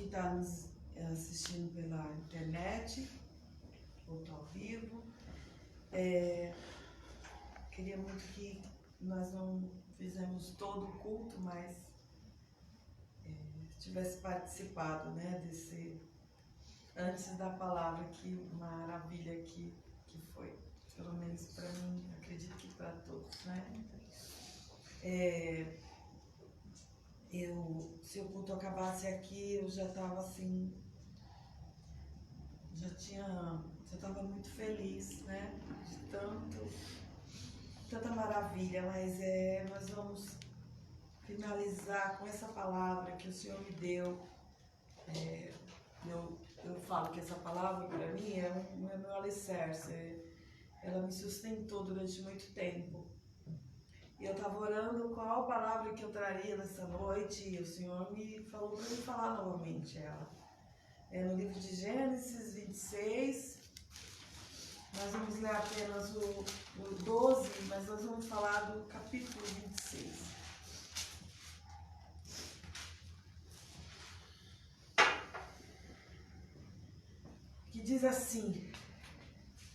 que está nos assistindo pela internet, ou ao vivo. Queria muito que nós não fizemos todo o culto, mas tivesse participado, né, desse, antes da palavra, que maravilha que foi. Pelo menos para mim, acredito que para todos, né? Se o culto acabasse aqui, eu já estava assim, já estava muito feliz, né? De tanta maravilha, mas nós vamos finalizar com essa palavra que o Senhor me deu. Eu falo que essa palavra para mim é meu alicerce. Ela me sustentou durante muito tempo. E eu estava orando qual a palavra que eu traria nessa noite, e o Senhor me falou para me falar novamente ela. No livro de Gênesis 26, nós vamos ler apenas o 12, mas nós vamos falar do capítulo 26. Que diz assim,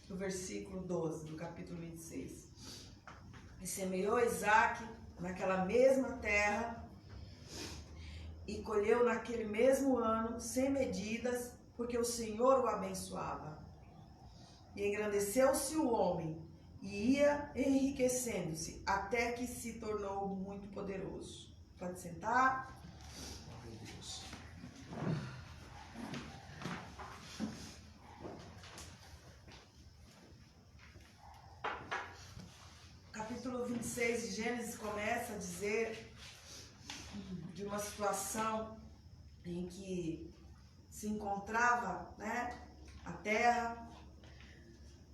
no versículo 12 do capítulo 26. E semeou Isaque naquela mesma terra e colheu naquele mesmo ano sem medidas, porque o Senhor o abençoava. E engrandeceu-se o homem e ia enriquecendo-se até que se tornou muito poderoso. Pode sentar. Capítulo 26 de Gênesis começa a dizer de uma situação em que se encontrava, né, a terra.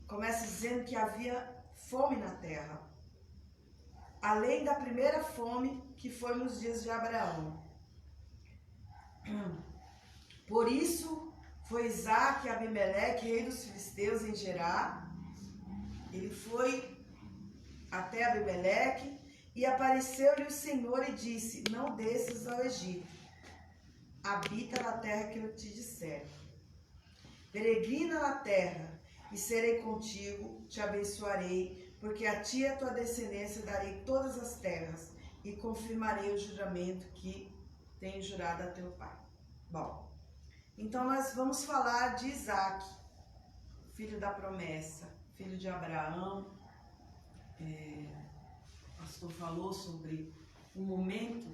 Começa dizendo que havia fome na terra, além da primeira fome que foi nos dias de Abraão. Por isso foi Isaque e Abimeleque, rei dos filisteus, em Gerar. Ele foi até Abimeleque e apareceu-lhe o Senhor e disse: não desças ao Egito, habita na terra que eu te disser. Peregrina na terra e serei contigo, te abençoarei, porque a ti e a tua descendência darei todas as terras e confirmarei o juramento que tenho jurado a teu pai. Bom, então nós vamos falar de Isaque, filho da promessa, filho de Abraão. O pastor falou sobre um momento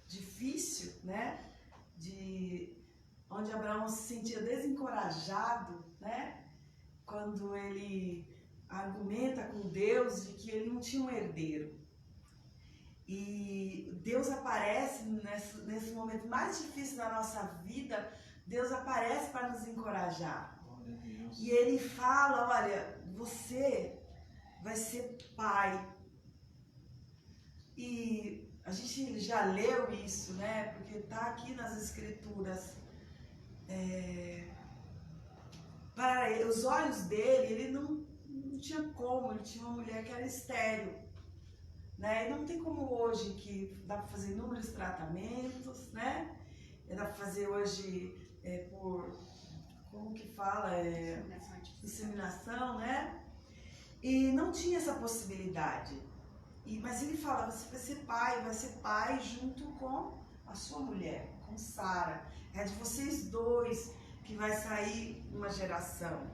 difícil, né? Onde Abraão se sentia desencorajado, né? Quando ele argumenta com Deus de que ele não tinha um herdeiro. E Deus aparece nesse momento mais difícil da nossa vida, Deus aparece para nos encorajar. E ele fala: olha, você vai ser pai. E a gente já leu isso, né? Porque está aqui nas Escrituras. Para os olhos dele, ele não tinha como, ele tinha uma mulher que era estéril, né? E não tem como hoje, que dá para fazer inúmeros tratamentos, né? Dá para fazer hoje como que fala? Inseminação, né? E não tinha essa possibilidade. Mas ele fala: você vai ser pai junto com a sua mulher, com Sara. É de vocês dois que vai sair uma geração.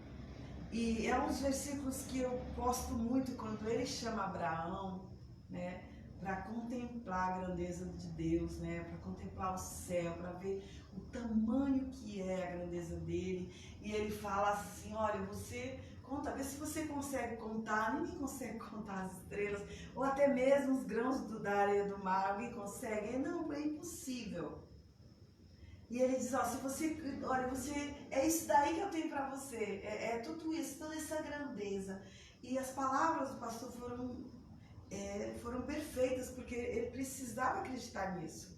E é um dos versículos que eu gosto muito, quando ele chama Abraão, né, para contemplar a grandeza de Deus, né, para contemplar o céu, para ver o tamanho que é a grandeza dele. E ele fala assim: olha, você conta, vê se você consegue contar. Ninguém consegue contar as estrelas, ou até mesmo os grãos da areia do mar. Alguém consegue? Não, é impossível. E ele diz: ó, se você, olha, é isso daí que eu tenho para você, é tudo isso, toda essa grandeza. E as palavras do pastor foram perfeitas, porque ele precisava acreditar nisso,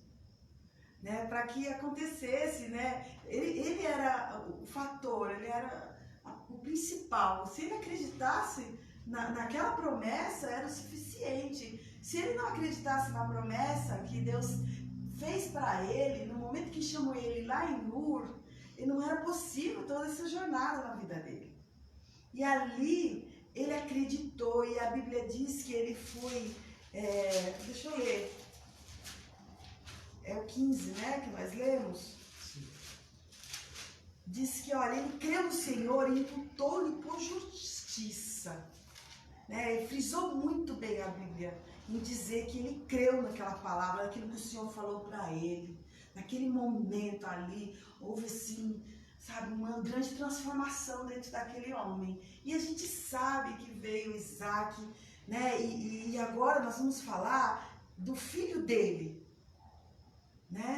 né, para que acontecesse, né? Ele era o fator, ele era o principal. Se ele acreditasse naquela promessa, era o suficiente. Se ele não acreditasse na promessa que Deus fez para ele, no momento que chamou ele lá em Ur, não era possível toda essa jornada na vida dele. E ali ele acreditou, e a Bíblia diz que ele foi, deixa eu ler, é o 15, né, que nós lemos. Sim. Diz que, olha, ele creu no Senhor e imputou-lhe por justiça. Né? Ele frisou muito bem a Bíblia em dizer que ele creu naquela palavra, naquilo que o Senhor falou para ele. Naquele momento ali, houve assim, sabe, uma grande transformação dentro daquele homem. E a gente sabe que veio Isaac, né? E agora nós vamos falar do filho dele, né?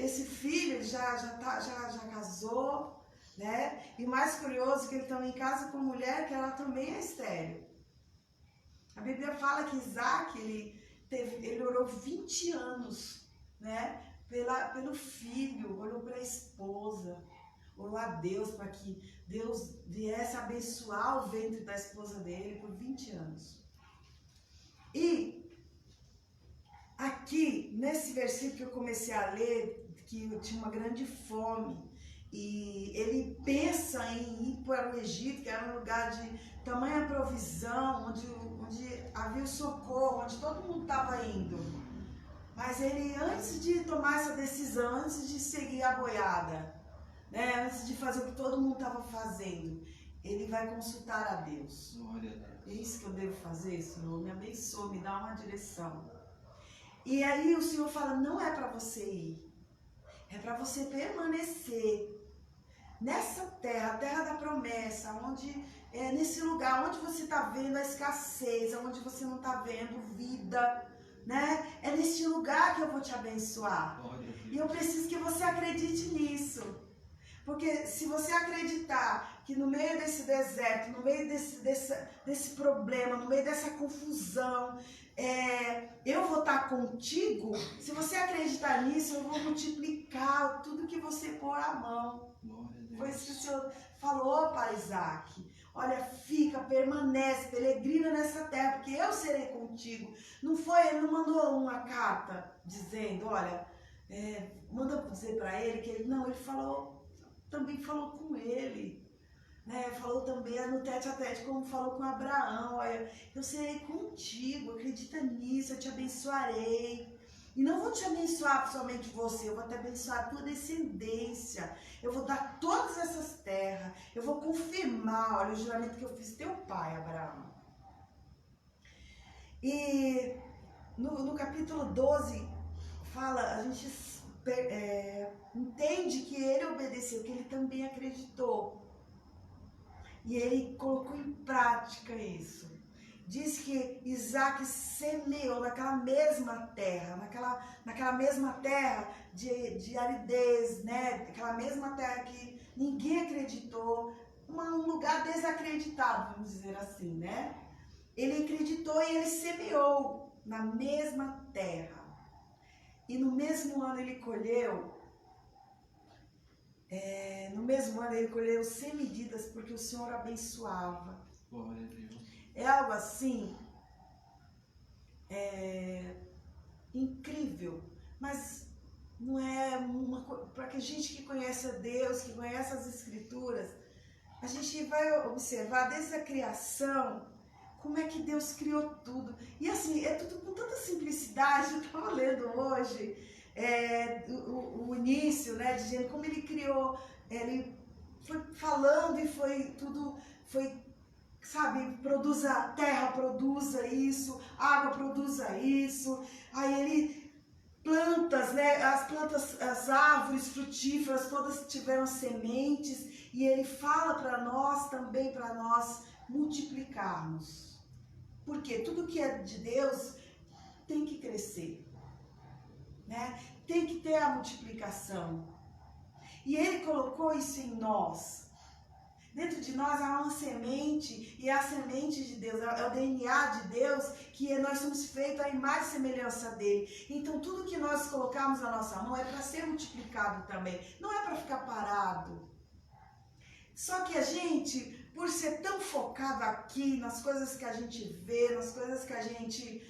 Esse filho já casou, né? E o mais curioso é que ele também casa com uma mulher que ela também é estéril. A Bíblia fala que Isaac, ele orou 20 anos, né? Pelo filho, orou pela esposa, orou a Deus para que Deus viesse abençoar o ventre da esposa dele por 20 anos. E aqui, nesse versículo que eu comecei a ler, que eu tinha uma grande fome, e ele pensa em ir para o Egito, que era um lugar de tamanha provisão, onde havia o socorro, onde todo mundo estava indo. Mas ele, antes de tomar essa decisão, antes de seguir a boiada, né, antes de fazer o que todo mundo estava fazendo, ele vai consultar a Deus. Glória a Deus. É isso que eu devo fazer, Senhor? Me abençoa, me dá uma direção. E aí o Senhor fala, não é para você ir, é para você permanecer nessa terra, a terra da promessa, onde nesse lugar onde você está vendo a escassez, onde você não está vendo vida, né? É nesse lugar que eu vou te abençoar. E eu preciso que você acredite nisso. Porque se você acreditar que no meio desse deserto, no meio desse problema, no meio dessa confusão, eu vou estar contigo, se você acreditar nisso, eu vou multiplicar tudo que você pôr à mão. Foi isso que o Senhor falou para Isaac. Olha, fica, permanece, peregrina nessa terra, porque eu serei contigo. Ele não mandou uma carta dizendo, olha, manda dizer para ele que ele falou, também falou com ele, né? Falou também no tete a tete, como falou com Abraão, olha, eu serei contigo, acredita nisso, eu te abençoarei. E não vou te abençoar somente você, eu vou te abençoar a tua descendência. Eu vou dar todas essas terras. Eu vou confirmar, olha, o juramento que eu fiz teu pai, Abraão. E no capítulo 12, a gente entende que ele obedeceu, que ele também acreditou. E ele colocou em prática isso. Diz que Isaac semeou naquela mesma terra, naquela mesma terra de aridez, né? Aquela mesma terra que ninguém acreditou, um lugar desacreditado, vamos dizer assim, né? Ele acreditou e ele semeou na mesma terra. E no mesmo ano ele colheu, sem medidas, porque o Senhor abençoava. Glória a Deus. É algo assim, incrível, mas não é uma coisa, para que a gente que conhece a Deus, que conhece as Escrituras, a gente vai observar desde a criação, como é que Deus criou tudo. E assim, é tudo com tanta simplicidade. Eu estava lendo hoje o início, né, dizendo como ele criou, ele foi falando e sabe, a terra produza isso, a água produza isso, aí ele, plantas, né, as árvores frutíferas todas tiveram sementes, e ele fala para nós também, para nós multiplicarmos, porque tudo que é de Deus tem que crescer, né? Tem que ter a multiplicação, e ele colocou isso em nós. Dentro de nós há uma semente, e é a semente de Deus, é o DNA de Deus, que nós somos feitos à imagem e semelhança dele. Então tudo que nós colocarmos na nossa mão é para ser multiplicado também, não é para ficar parado. Só que a gente, por ser tão focado aqui, nas coisas que a gente vê, nas coisas que a gente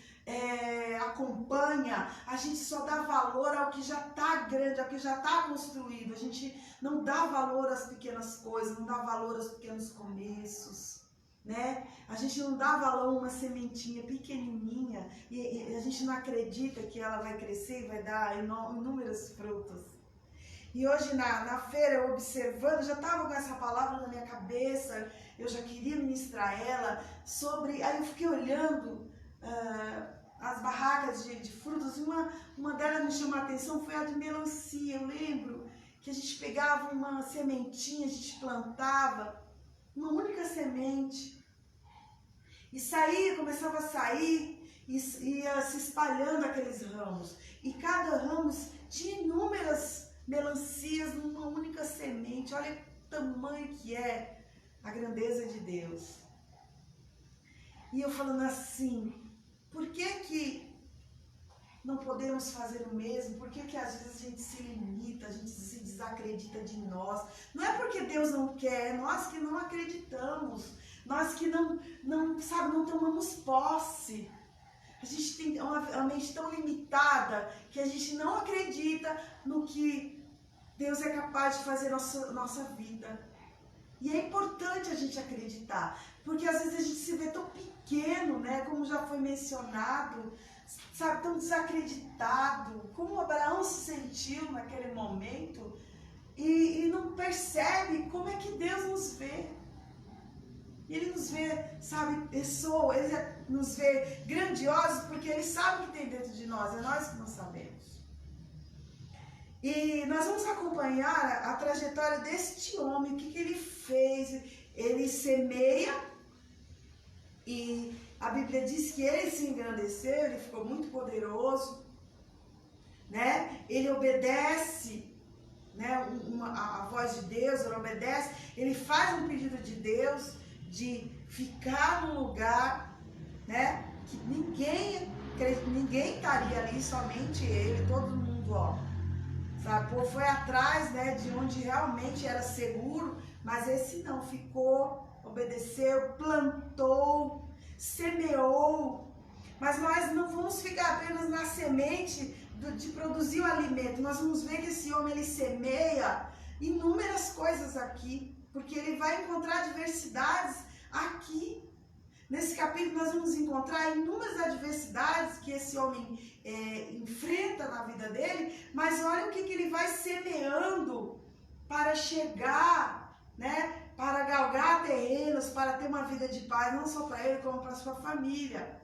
acompanha, a gente só dá valor ao que já está grande, ao que já está construído. A gente não dá valor às pequenas coisas, não dá valor aos pequenos começos, né? A gente não dá valor a uma sementinha pequenininha e a gente não acredita que ela vai crescer e vai dar inúmeras frutas. E hoje na feira, eu observando, já estava com essa palavra na minha cabeça, eu já queria ministrar ela sobre... Aí eu fiquei olhando as barracas de frutas, e uma delas me chamou a atenção, foi a de melancia. Eu lembro que a gente pegava uma sementinha, a gente plantava uma única semente, e saía, começava a sair, e ia se espalhando aqueles ramos, e cada ramo tinha inúmeras melancias numa única semente. Olha o tamanho que é a grandeza de Deus. E eu falando assim, por que não podemos fazer o mesmo? Por que às vezes a gente se limita, a gente se desacredita de nós? Não é porque Deus não quer, é nós que não acreditamos, nós que não tomamos posse. A gente tem uma mente tão limitada que a gente não acredita no que Deus é capaz de fazer na nossa vida. E é importante a gente acreditar, porque às vezes a gente se vê tão pequeno, né? Como já foi mencionado, sabe, tão desacreditado, como Abraão se sentiu naquele momento, e não percebe como é que Deus nos vê. Ele nos vê, sabe, ele nos vê grandiosos, porque Ele sabe o que tem dentro de nós, é nós que não sabemos. E nós vamos acompanhar a trajetória deste homem, o que ele fez. Ele semeia, e a Bíblia diz que ele se engrandeceu, ele ficou muito poderoso, né? Ele obedece, né, a voz de Deus, ele obedece, ele faz um pedido de Deus de ficar num lugar, né, que ninguém estaria ali, somente ele, todo mundo, sabe, foi atrás, né, de onde realmente era seguro, mas esse não, ficou, obedeceu, plantou, semeou. Mas nós não vamos ficar apenas na semente de produzir o alimento, nós vamos ver que esse homem, ele semeia inúmeras coisas aqui, porque ele vai encontrar adversidades aqui. Nesse capítulo nós vamos encontrar inúmeras adversidades que esse homem enfrenta na vida dele, mas olha o que ele vai semeando para chegar, né, para galgar terrenos, para ter uma vida de paz, não só para ele, como para a sua família.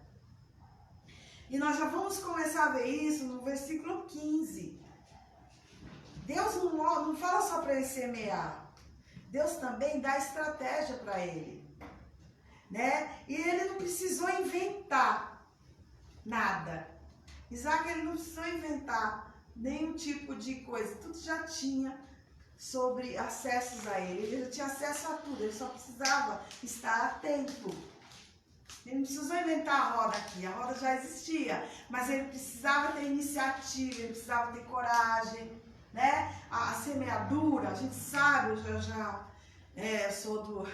E nós já vamos começar a ver isso no versículo 15. Deus não fala só para ele semear, Deus também dá estratégia para ele, né? E ele não precisou inventar nada. Isaac, ele não precisou inventar nenhum tipo de coisa, tudo já tinha sobre acessos a ele já tinha acesso a tudo, ele só precisava estar atento. Ele não precisou inventar a roda aqui, a roda já existia, mas ele precisava ter iniciativa, ele precisava ter coragem, né? A semeadura, a gente sabe, eu sou do,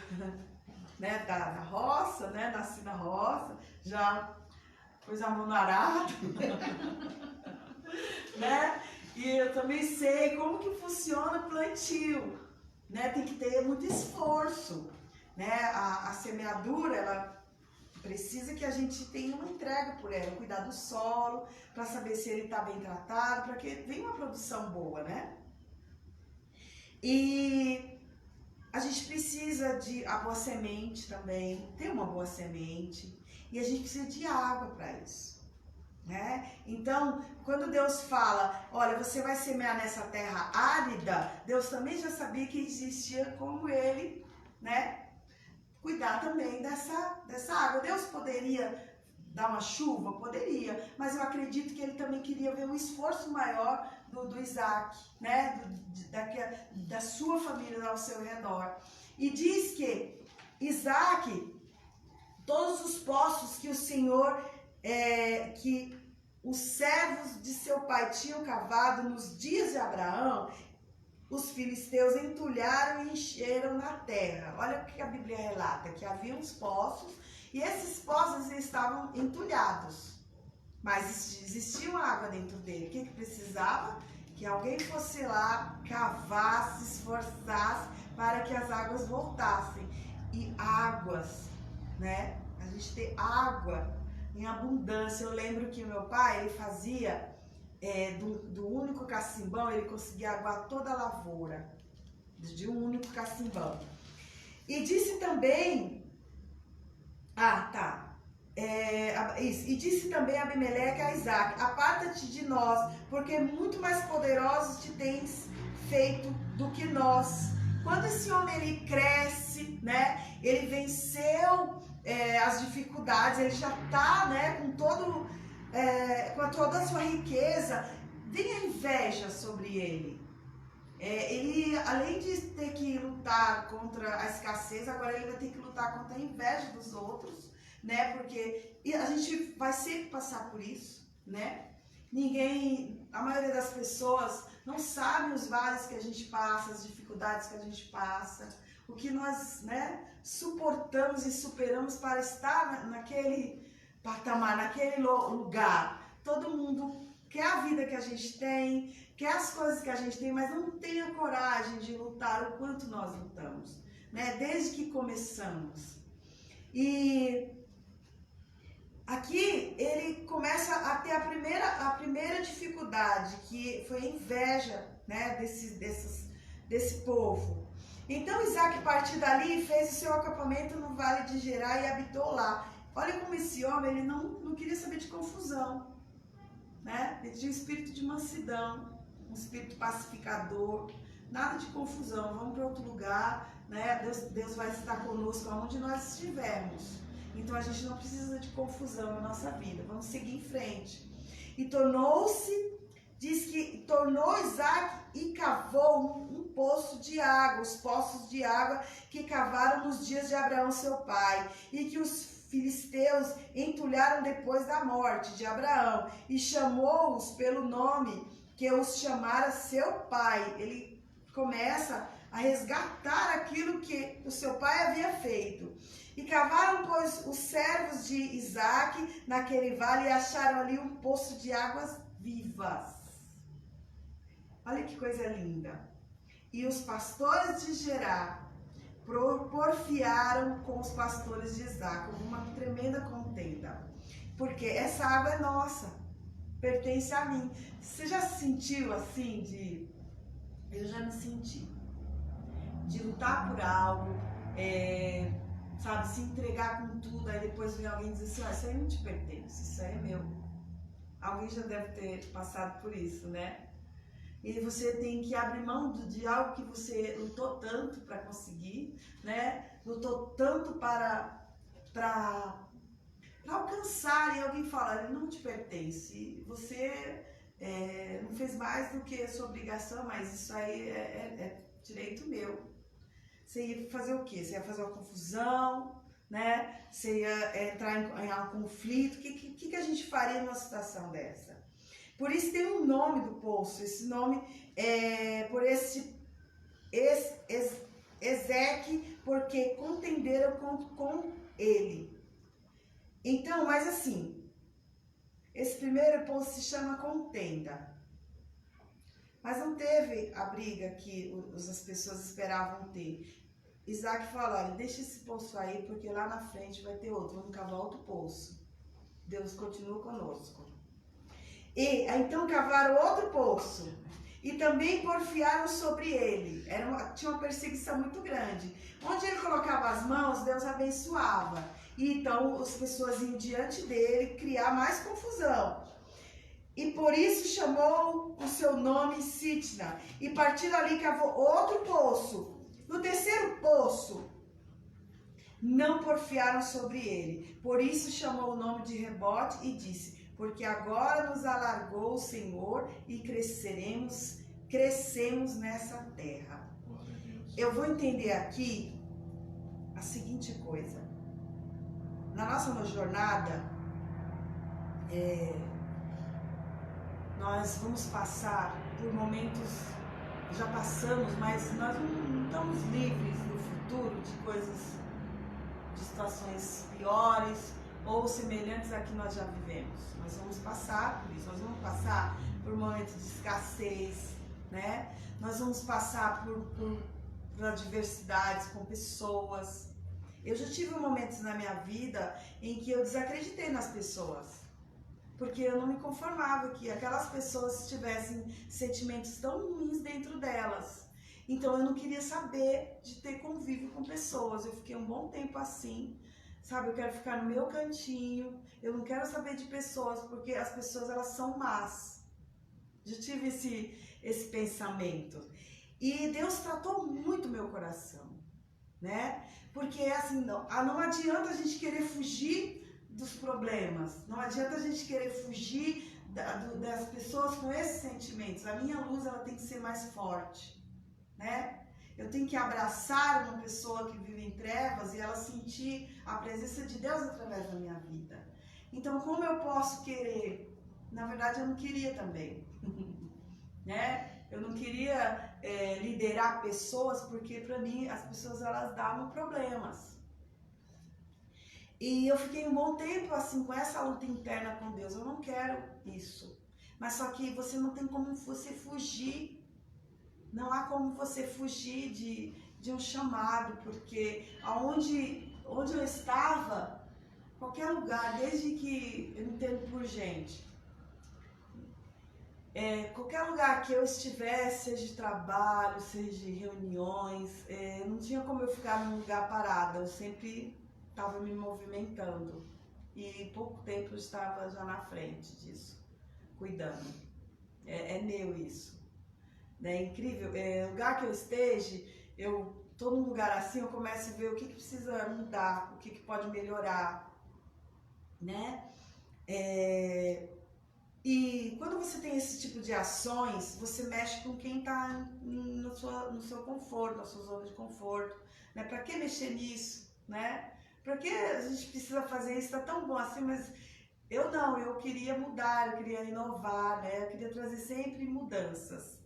né, da roça, né? Nasci na roça, já pus a mão no arado, né? E eu também sei como que funciona o plantio, né? Tem que ter muito esforço, né? A semeadura, ela precisa que a gente tenha uma entrega por ela, cuidar do solo, para saber se ele está bem tratado, para que venha uma produção boa, né? E a gente precisa de a boa semente também, ter uma boa semente, e a gente precisa de água para isso, né? Então, quando Deus fala, olha, você vai semear nessa terra árida, Deus também já sabia que existia como ele, né, cuidar também dessa água. Deus poderia dar uma chuva? Poderia, mas eu acredito que ele também queria ver um esforço maior do Isaac, né, da sua família ao seu redor. E diz que Isaac, todos os poços que o Senhor, que os servos de seu pai tinham cavado nos dias de Abraão, os filisteus entulharam e encheram na terra. Olha o que a Bíblia relata, que havia uns poços, e esses poços estavam entulhados, mas existia uma água dentro dele. O que precisava? Que alguém fosse lá, cavasse, esforçasse para que as águas voltassem. E águas, né? A gente tem água em abundância. Eu lembro que o meu pai, ele fazia do único cacimbão, ele conseguia aguar toda a lavoura, de um único cacimbão. E disse também, e disse também Abimeleque a Isaac: aparta-te de nós, porque muito mais poderosos te tens feito do que nós. Quando esse homem ele cresce, né, ele venceu as dificuldades, ele já está, né, com toda a sua riqueza, vem a inveja sobre ele. Ele, além de ter que lutar contra a escassez, agora ele vai ter que lutar contra a inveja dos outros, né? Porque a gente vai sempre passar por isso, né? A maioria das pessoas não sabe os vales que a gente passa, as dificuldades que a gente passa, o que nós, né, suportamos e superamos para estar naquele patamar, naquele lugar. Todo mundo quer a vida que a gente tem, quer as coisas que a gente tem, mas não tem a coragem de lutar o quanto nós lutamos, né? Desde que começamos. E aqui ele começa a ter a primeira dificuldade, que foi a inveja, né, desse povo. Então Isaac partiu dali e fez o seu acampamento no vale de Gerar e habitou lá. Olha como esse homem, ele não queria saber de confusão, né? Ele tinha um espírito de mansidão, um espírito pacificador, nada de confusão. Vamos para outro lugar, né? Deus vai estar conosco aonde nós estivermos. Então a gente não precisa de confusão na nossa vida. Vamos seguir em frente. E tornou Isaac e cavou um poço de água, os poços de água que cavaram nos dias de Abraão seu pai, e que os filisteus entulharam depois da morte de Abraão, e chamou-os pelo nome que os chamara seu pai. Ele começa a resgatar aquilo que o seu pai havia feito. E cavaram, pois, os servos de Isaac naquele vale e acharam ali um poço de águas vivas. Olha que coisa linda. E os pastores de Gerar porfiaram com os pastores de Isaac. Houve uma tremenda contenda. Porque essa água é nossa, pertence a mim. Você já se sentiu assim Eu já me senti. De lutar por algo, sabe, se entregar com tudo, aí depois vem alguém dizer assim: isso aí não te pertence, isso aí é meu. Alguém já deve ter passado por isso, né? E você tem que abrir mão de algo que você lutou tanto para conseguir, né? Lutou tanto para alcançar, e alguém fala: ele não te pertence, você não fez mais do que a sua obrigação, mas isso aí é direito meu. Você ia fazer o quê? Você ia fazer uma confusão, né? Você ia entrar em um conflito. O que a gente faria numa situação dessa? Por isso tem um nome do poço. Esse nome é por Ezeque, porque contenderam com ele. Então, mas assim, esse primeiro poço se chama contenda. Mas não teve a briga que as pessoas esperavam ter. Isaac falou: olha, deixa esse poço aí, porque lá na frente vai ter outro, vamos cavar outro poço. Deus continua conosco. E então cavaram outro poço, e também porfiaram sobre ele. Tinha uma perseguição muito grande. Onde ele colocava as mãos, Deus abençoava. E então as pessoas iam diante dele criar mais confusão. E por isso chamou o seu nome Sitna. E partindo ali cavou outro poço. No terceiro poço, não porfiaram sobre ele. Por isso chamou o nome de Rebote e disse: porque agora nos alargou o Senhor e crescemos nessa terra. Eu vou entender aqui a seguinte coisa. Na nossa jornada, nós vamos passar por momentos, já passamos, mas nós não estamos livres no futuro de coisas, de situações piores, ou semelhantes a que nós já vivemos. Nós vamos passar por isso, nós vamos passar por momentos de escassez, né? Nós vamos passar por adversidades com pessoas. Eu já tive momentos na minha vida em que eu desacreditei nas pessoas, porque eu não me conformava que aquelas pessoas tivessem sentimentos tão ruins dentro delas. Então eu não queria saber de ter convívio com pessoas. Eu fiquei um bom tempo assim, sabe? Eu quero ficar no meu cantinho, eu não quero saber de pessoas, porque as pessoas, elas são más. Já tive esse pensamento. E Deus tratou muito meu coração, né? Porque assim, não adianta a gente querer fugir dos problemas, não adianta a gente querer fugir das pessoas com esses sentimentos. A minha luz, ela tem que ser mais forte, né? Eu tenho que abraçar uma pessoa que vive em trevas e ela sentir a presença de Deus através da minha vida. Então, como eu posso querer? Na verdade, eu não queria também, né? Eu não queria liderar pessoas, porque para mim as pessoas, elas davam problemas. E eu fiquei um bom tempo assim com essa luta interna com Deus. Eu não quero isso. Mas só que você não tem como você fugir. Não há como você fugir de um chamado, porque onde eu estava, qualquer lugar, desde que eu entendo por gente, qualquer lugar que eu estivesse, seja de trabalho, seja de reuniões, não tinha como eu ficar num lugar parada. Eu sempre estava me movimentando e em pouco tempo eu estava já na frente disso, cuidando. É meu isso. É incrível, lugar que eu esteja, eu tô num lugar assim, eu começo a ver o que precisa mudar, o que pode melhorar, né? E quando você tem esse tipo de ações, você mexe com quem está no seu conforto, na sua zona de conforto, né? Para que mexer nisso, né? Para que a gente precisa fazer isso? Está tão bom assim, mas eu queria mudar, eu queria inovar, né? Eu queria trazer sempre mudanças.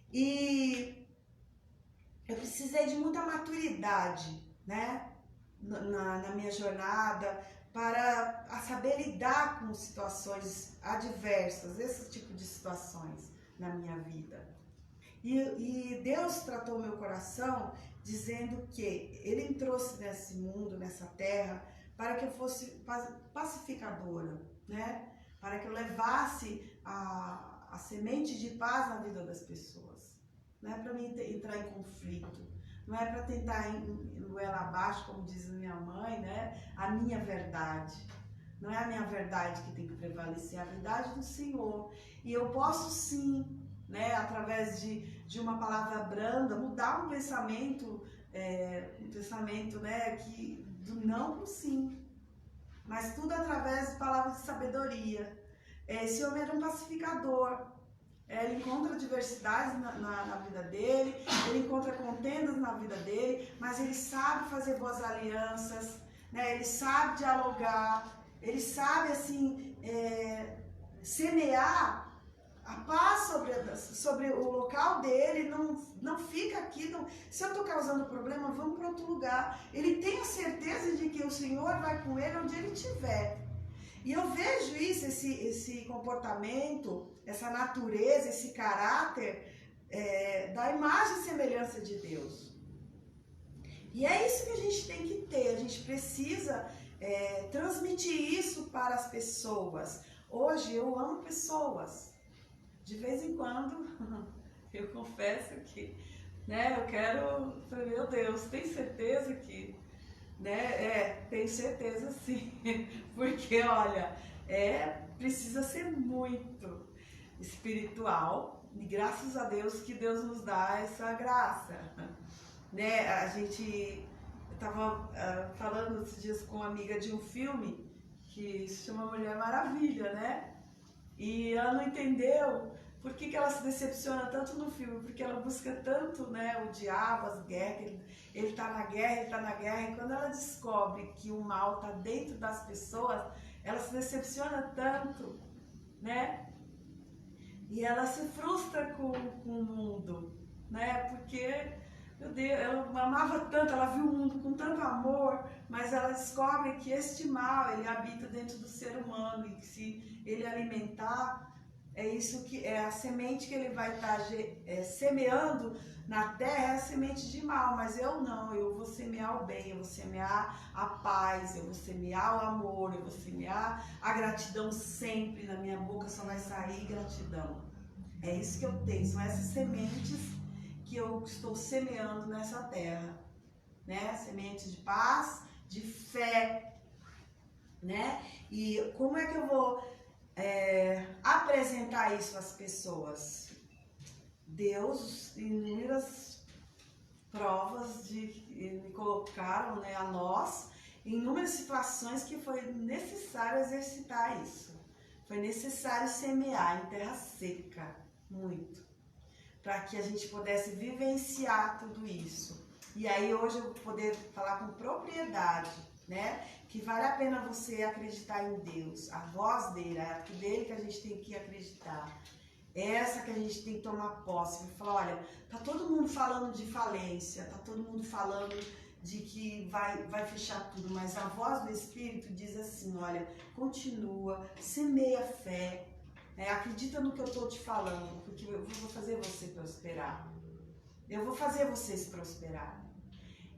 E eu precisei de muita maturidade, né, na minha jornada, para saber lidar com situações adversas, esse tipo de situações na minha vida. E Deus tratou meu coração dizendo que Ele me trouxe nesse mundo, nessa terra, para que eu fosse pacificadora, né, para que eu levasse a semente de paz na vida das pessoas. Não é para mim entrar em conflito, não é para tentar ir goela abaixo, como diz minha mãe, né? A minha verdade. Não é a minha verdade que tem que prevalecer, é a verdade do Senhor. E eu posso sim, né, através de uma palavra branda, mudar um pensamento, né, do não para o sim. Mas tudo através de palavras de sabedoria. Esse homem era um pacificador. Ele encontra adversidades na vida dele, ele encontra contendas na vida dele, mas ele sabe fazer boas alianças, né? Ele sabe dialogar, ele sabe assim, semear a paz sobre o local dele. Não fica aqui, se eu estou causando problema, vamos para outro lugar. Ele tem a certeza de que o Senhor vai com ele onde ele estiver. E eu vejo isso, esse comportamento, essa natureza, esse caráter da imagem e semelhança de Deus. E é isso que a gente tem que ter, a gente precisa transmitir isso para as pessoas. Hoje eu amo pessoas. De vez em quando, eu confesso que, né, eu quero, meu Deus, tem certeza que... Né? Tenho certeza sim, porque olha, precisa ser muito espiritual e graças a Deus que Deus nos dá essa graça, né? Eu estava falando esses dias com uma amiga de um filme que se chama Mulher Maravilha, né? E ela não entendeu por que ela se decepciona tanto no filme, porque ela busca tanto, né, o diabo, as guerras, ele tá na guerra, e quando ela descobre que o mal tá dentro das pessoas, ela se decepciona tanto, né? E ela se frustra com o mundo, né? Porque meu Deus, ela amava tanto, ela viu o mundo com tanto amor, mas ela descobre que este mal, ele habita dentro do ser humano e que se ele alimentar, é isso que é a semente que ele vai estar semeando na terra, é a semente de mal, mas eu não, eu vou semear o bem, eu vou semear a paz, eu vou semear o amor, eu vou semear a gratidão sempre, na minha boca só vai sair gratidão. É isso que eu tenho, são essas sementes que eu estou semeando nessa terra, né? Sementes de paz, de fé, né? E como é que eu vou apresentar isso às pessoas? Deus, inúmeras provas me colocaram, né, a nós, em inúmeras situações que foi necessário exercitar isso. Foi necessário semear em terra seca, muito, para que a gente pudesse vivenciar tudo isso. E aí hoje eu vou poder falar com propriedade, né? Que vale a pena você acreditar em Deus, a voz dele, é dele que a gente tem que acreditar. Essa que a gente tem que tomar posse. Falar, olha, tá todo mundo falando de falência, tá todo mundo falando de que vai fechar tudo, mas a voz do Espírito diz assim, olha, continua, semeia fé, acredita no que eu estou te falando, porque eu vou fazer você prosperar. Eu vou fazer vocês prosperarem.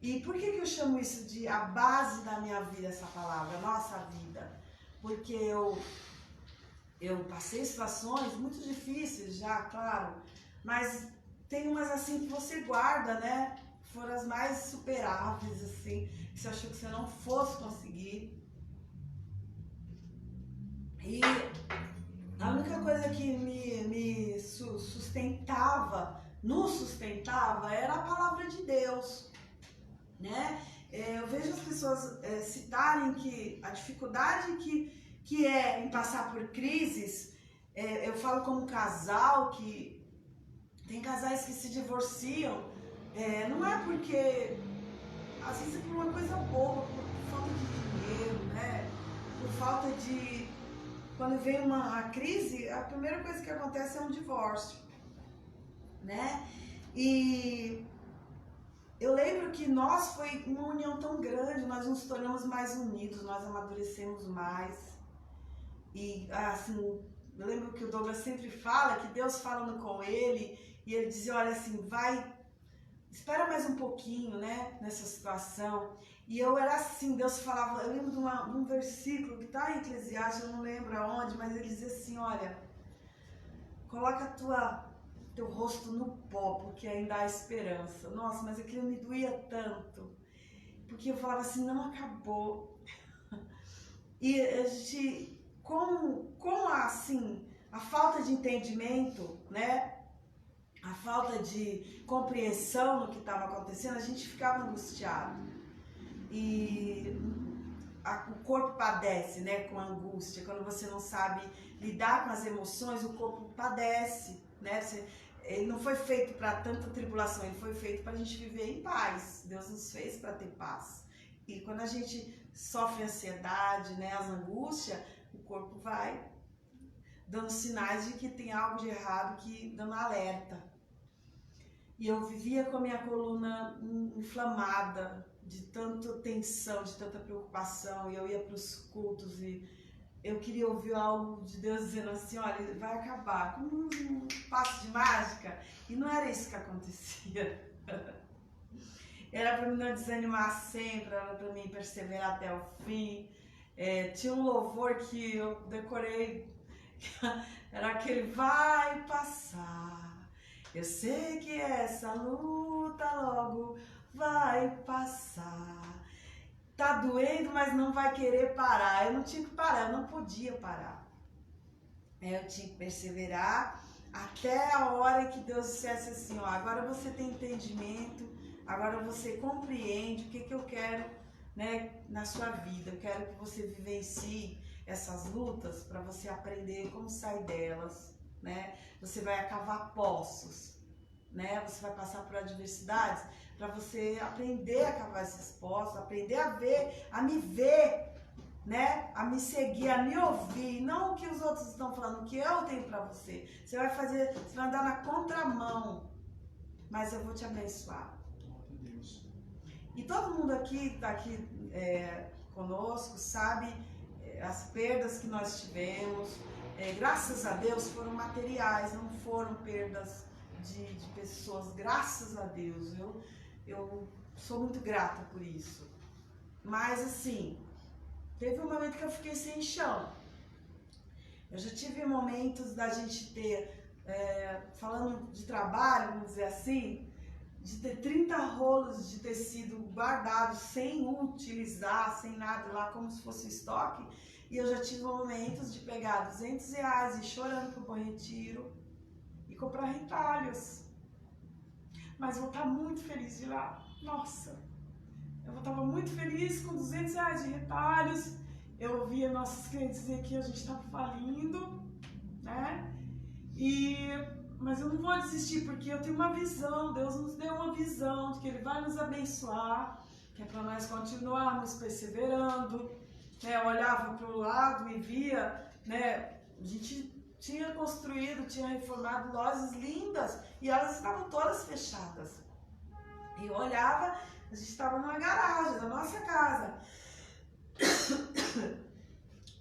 E por que eu chamo isso de a base da minha vida, essa palavra, a nossa vida? Porque eu passei situações muito difíceis já, claro, mas tem umas assim que você guarda, né? Foram as mais superáveis, assim, que você achou que você não fosse conseguir. E a única coisa que me sustentava, nos sustentava, era a palavra de Deus, né? Eu vejo as pessoas citarem que a dificuldade que é em passar por crises, eu falo como casal, que tem casais que se divorciam, não é porque, às vezes é por uma coisa boba, por falta de dinheiro, né? Por falta de... Quando vem uma crise, a primeira coisa que acontece é um divórcio, né? E eu lembro que nós foi uma união tão grande, nós nos tornamos mais unidos, nós amadurecemos mais. E assim, eu lembro que o Douglas sempre fala, que Deus falando com ele, e ele dizia, olha assim, espera mais um pouquinho, né, nessa situação. E eu era assim, Deus falava, eu lembro de um versículo que está em Eclesiastes, eu não lembro aonde, mas ele dizia assim, olha, coloca teu rosto no pó, porque ainda há esperança. Nossa, mas aquilo me doía tanto, porque eu falava assim, não acabou. E a gente, com assim, a falta de entendimento, né, a falta de compreensão no que estava acontecendo, a gente ficava angustiado. E o corpo padece, né, com a angústia. Quando você não sabe lidar com as emoções, o corpo padece, né? Ele não foi feito para tanta tribulação, ele foi feito para a gente viver em paz. Deus nos fez para ter paz. E quando a gente sofre ansiedade, né, as angústias, o corpo vai dando sinais de que tem algo de errado, dando alerta. E eu vivia com a minha coluna inflamada, de tanta tensão, de tanta preocupação, e eu ia para os cultos e eu queria ouvir algo de Deus dizendo assim, olha, vai acabar, como um passo de mágica, e não era isso que acontecia. Era para mim não desanimar sempre, era para mim perseverar até o fim. Tinha um louvor que eu decorei, era aquele vai passar, eu sei que essa luta logo vai passar. Tá doendo, mas não vai querer parar. Eu não tinha que parar, eu não podia parar. Eu tinha que perseverar até a hora que Deus dissesse assim, ó, agora você tem entendimento, agora você compreende o que eu quero, né, na sua vida. Eu quero que você vivencie essas lutas para você aprender como sair delas, né? Você vai cavar poços, né? Você vai passar por adversidades para você aprender a cavar esses poços, aprender a me ver, né? A me seguir, a me ouvir, não o que os outros estão falando, o que eu tenho para você. Você vai andar na contramão, mas eu vou te abençoar. Deus. E todo mundo aqui está aqui conosco, sabe as perdas que nós tivemos. Graças a Deus foram materiais, não foram perdas de pessoas, graças a Deus. Eu sou muito grata por isso. Mas assim, teve um momento que eu fiquei sem chão. Eu já tive momentos da gente ter, falando de trabalho, vamos dizer assim, de ter 30 rolos de tecido guardados sem utilizar, sem nada lá, como se fosse estoque. E eu já tive momentos de pegar R$200 e ir chorando para o Bom Retiro e comprar retalhos. Mas eu vou estar muito feliz de lá. Nossa, eu estava muito feliz com R$200 de retalhos. Eu ouvia nossos clientes dizer que a gente estava falindo, né? Mas eu não vou desistir, porque eu tenho uma visão. Deus nos deu uma visão de que Ele vai nos abençoar, que é para nós continuarmos perseverando. Eu olhava para o lado e via, né? A gente tinha construído, tinha reformado lojas lindas e elas estavam todas fechadas. E eu olhava, a gente estava numa garagem da nossa casa,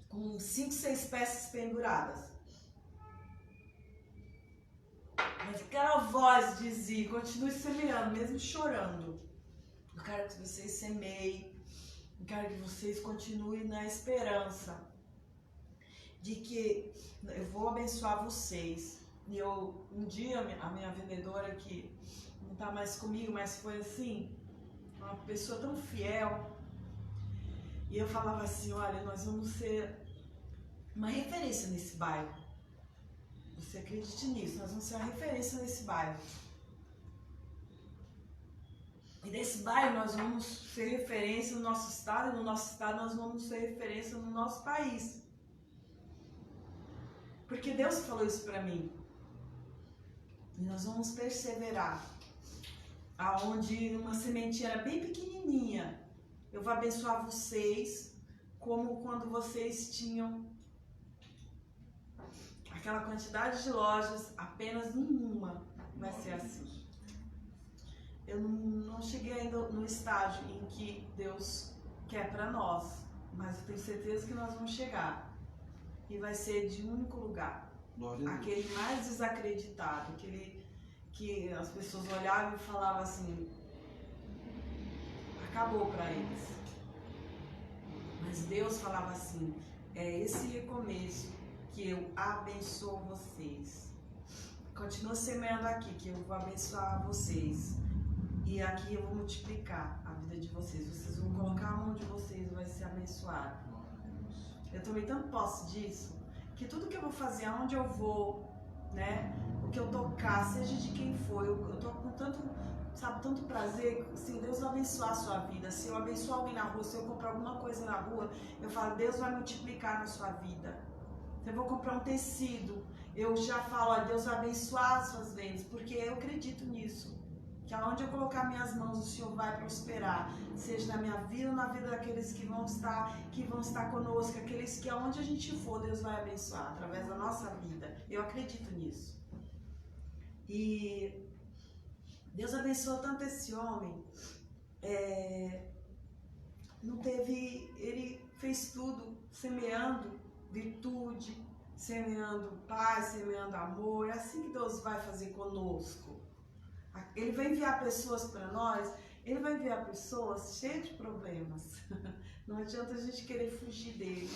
com 5, 6 peças penduradas. Mas aquela voz dizia, continue semeando, mesmo chorando. Eu quero que vocês semeiem, eu quero que vocês continuem na esperança de que eu vou abençoar vocês. E um dia, a minha vendedora, que não está mais comigo, mas foi assim, uma pessoa tão fiel, e eu falava assim, olha, nós vamos ser uma referência nesse bairro. Você acredite nisso, nós vamos ser uma referência nesse bairro. E desse bairro nós vamos ser referência no nosso estado, e no nosso estado nós vamos ser referência no nosso país. Porque Deus falou isso para mim. E nós vamos perseverar. Aonde uma sementinha era bem pequenininha, eu vou abençoar vocês, como quando vocês tinham aquela quantidade de lojas, apenas nenhuma vai ser assim. Eu não cheguei ainda no estágio em que Deus quer para nós, mas eu tenho certeza que nós vamos chegar. E vai ser de um único lugar. Aquele mais desacreditado, aquele que as pessoas olhavam e falavam assim, acabou para eles. Mas Deus falava assim, é esse recomeço que eu abençoo vocês. Continua semeando aqui, que eu vou abençoar vocês. E aqui eu vou multiplicar a vida de vocês. Vocês vão colocar a mão de vocês, vai ser abençoado. Eu tomei tanto posse disso, que tudo que eu vou fazer, aonde eu vou, né, o que eu tocar, seja de quem for, eu tô com tanto prazer, assim, Deus vai abençoar a sua vida. Se eu abençoar alguém na rua, se eu comprar alguma coisa na rua, eu falo, Deus vai multiplicar na sua vida. Se eu vou comprar um tecido, eu já falo, ó, Deus vai abençoar as suas vendas, porque eu acredito nisso. Que aonde eu colocar minhas mãos, o Senhor vai prosperar, seja na minha vida ou na vida daqueles que vão estar conosco, aqueles que aonde a gente for, Deus vai abençoar, através da nossa vida. Eu acredito nisso. E Deus abençoou tanto esse homem, ele fez tudo semeando virtude, semeando paz, semeando amor. É assim que Deus vai fazer conosco. Ele vai enviar pessoas para nós, Ele vai enviar pessoas cheias de problemas. Não adianta a gente querer fugir dele.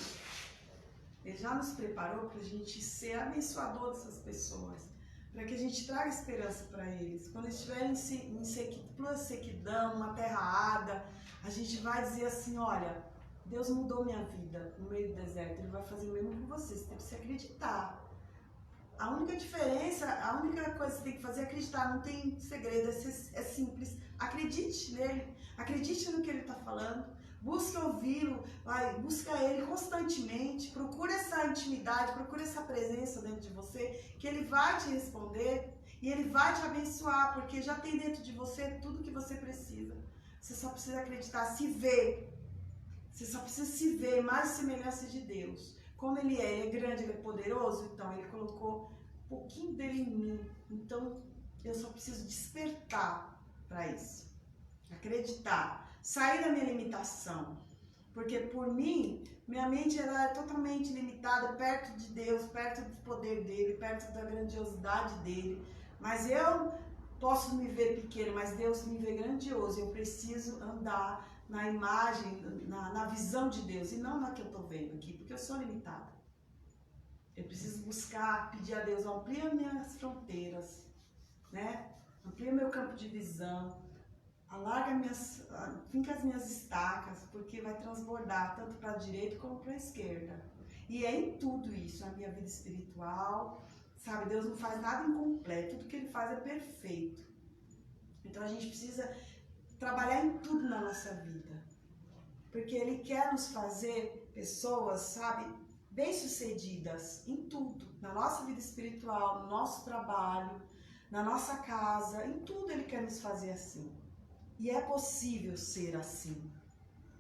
Ele já nos preparou para a gente ser abençoador dessas pessoas, para que a gente traga esperança para eles. Quando eles estiverem em plena sequidão, uma terra árida, a gente vai dizer assim, olha, Deus mudou minha vida no meio do deserto, Ele vai fazer o mesmo com vocês, você tem que se acreditar. A única diferença, a única coisa que você tem que fazer é acreditar, não tem segredo, é simples. Acredite nele, acredite no que ele está falando, busque ouvi-lo, busca ele constantemente, procure essa intimidade, procure essa presença dentro de você, que ele vai te responder e ele vai te abençoar, porque já tem dentro de você tudo que você precisa. Você só precisa acreditar, se ver, você só precisa se ver mais semelhança de Deus. Como ele é grande, ele é poderoso, então ele colocou um pouquinho dele em mim. Então eu só preciso despertar para isso. Acreditar. Sair da minha limitação. Porque por mim, minha mente ela é totalmente limitada perto de Deus, perto do poder dele, perto da grandiosidade dele. Mas eu posso me ver pequeno, mas Deus me vê grandioso. Eu preciso andar na imagem, na visão de Deus e não na que eu estou vendo aqui, porque eu sou limitada. Eu preciso buscar, pedir a Deus, amplia minhas fronteiras, né? Amplia meu campo de visão. Alarga finca as minhas estacas, porque vai transbordar tanto para a direita como para a esquerda. E é em tudo isso, na minha vida espiritual, sabe? Deus não faz nada incompleto, tudo que Ele faz é perfeito. Então a gente precisa trabalhar em tudo na nossa vida, porque Ele quer nos fazer pessoas, sabe, bem-sucedidas em tudo, na nossa vida espiritual, no nosso trabalho, na nossa casa, em tudo Ele quer nos fazer assim. E é possível ser assim,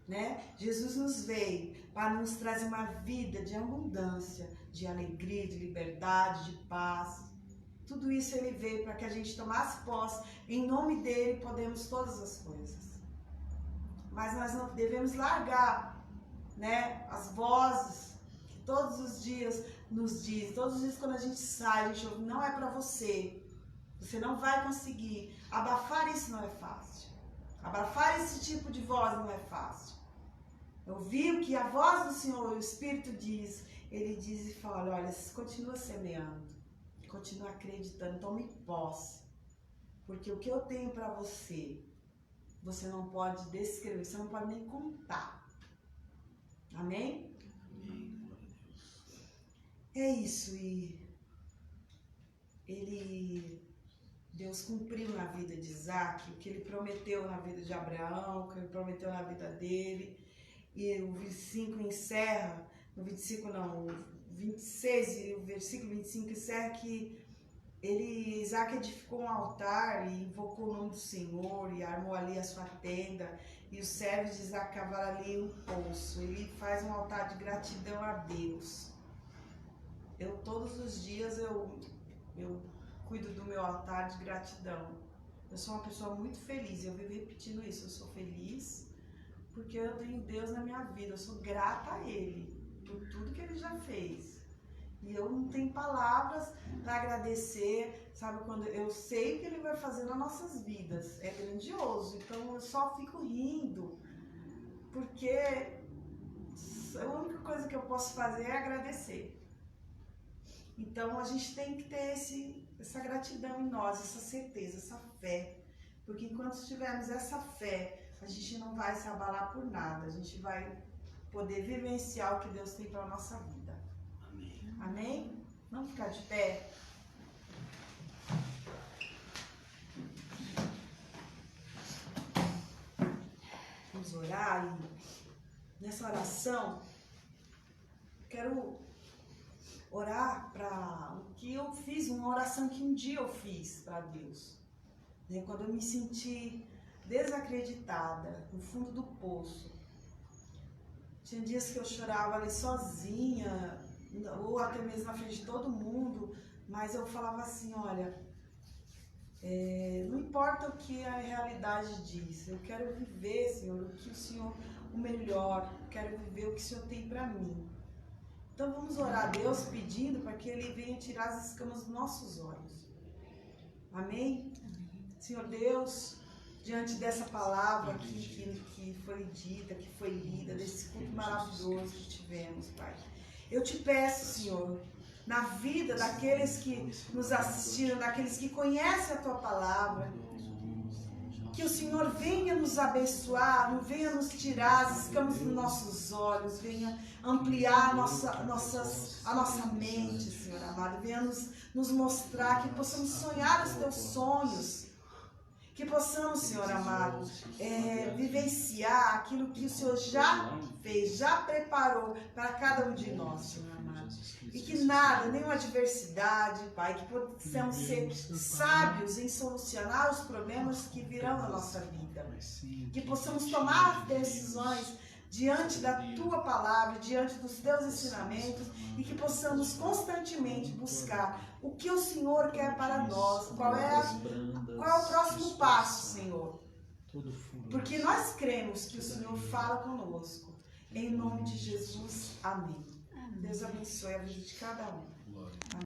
né? Jesus nos veio para nos trazer uma vida de abundância, de alegria, de liberdade, de paz. Tudo isso Ele veio para que a gente tomasse posse. Em nome dEle podemos todas as coisas. Mas nós não devemos largar, né, as vozes que todos os dias nos dizem. Todos os dias quando a gente sai, a gente ouve, não é para você. Você não vai conseguir. Abafar isso não é fácil. Abafar esse tipo de voz não é fácil. Eu vi que a voz do Senhor, o Espírito diz, Ele diz e fala, olha, continua semeando, continua acreditando, tome posse. Porque o que eu tenho para você, você não pode descrever, você não pode nem contar. Amém? É isso, e Deus cumpriu na vida de Isaac o que Ele prometeu na vida de Abraão, o que Ele prometeu na vida dele. E o 25 encerra, no 25 não, o 26 e o versículo 25 encerra que Isaac edificou um altar e invocou o nome do Senhor e armou ali a sua tenda. E os servos de Isaac cavaram ali um poço. Ele faz um altar de gratidão a Deus. Todos os dias eu cuido do meu altar de gratidão. Eu sou uma pessoa muito feliz, eu vivo repetindo isso, eu sou feliz porque eu tenho Deus na minha vida, eu sou grata a Ele por tudo que Ele já fez. E eu não tenho palavras para agradecer, sabe, quando eu sei o que Ele vai fazer nas nossas vidas, é grandioso, então eu só fico rindo, porque a única coisa que eu posso fazer é agradecer. Então a gente tem que ter essa gratidão em nós, essa certeza, essa fé. Porque enquanto tivermos essa fé, a gente não vai se abalar por nada. A gente vai poder vivenciar o que Deus tem para a nossa vida. Amém? Amém? Vamos ficar de pé? Vamos orar e nessa oração quero orar para o que eu fiz, uma oração que um dia eu fiz para Deus. Quando eu me senti desacreditada, no fundo do poço. Tinha dias que eu chorava ali sozinha, ou até mesmo na frente de todo mundo, mas eu falava assim, olha, não importa o que a realidade diz, eu quero viver, Senhor, o que o Senhor, o melhor, quero viver o que o Senhor tem para mim. Então vamos orar a Deus pedindo para que Ele venha tirar as escamas dos nossos olhos. Amém? Senhor Deus, diante dessa palavra que foi dita, que foi lida, desse culto maravilhoso que tivemos, Pai. Eu te peço, Senhor, na vida daqueles que nos assistiram, daqueles que conhecem a Tua palavra, que o Senhor venha nos abençoar, venha nos tirar as escamas dos nossos olhos, venha ampliar a nossa mente, Senhor amado, venha nos mostrar que possamos sonhar os Teus sonhos, que possamos, Senhor amado, vivenciar aquilo que o Senhor já fez, já preparou para cada um de nós, Senhor amado. E que nada, nenhuma adversidade, Pai, que possamos ser sábios em solucionar os problemas que virão na nossa vida. Que possamos tomar decisões diante da Tua palavra, diante dos Teus ensinamentos, e que possamos constantemente buscar o que o Senhor quer para nós, qual é o próximo passo, Senhor. Porque nós cremos que o Senhor fala conosco. Em nome de Jesus, amém. Deus abençoe a vida de cada um.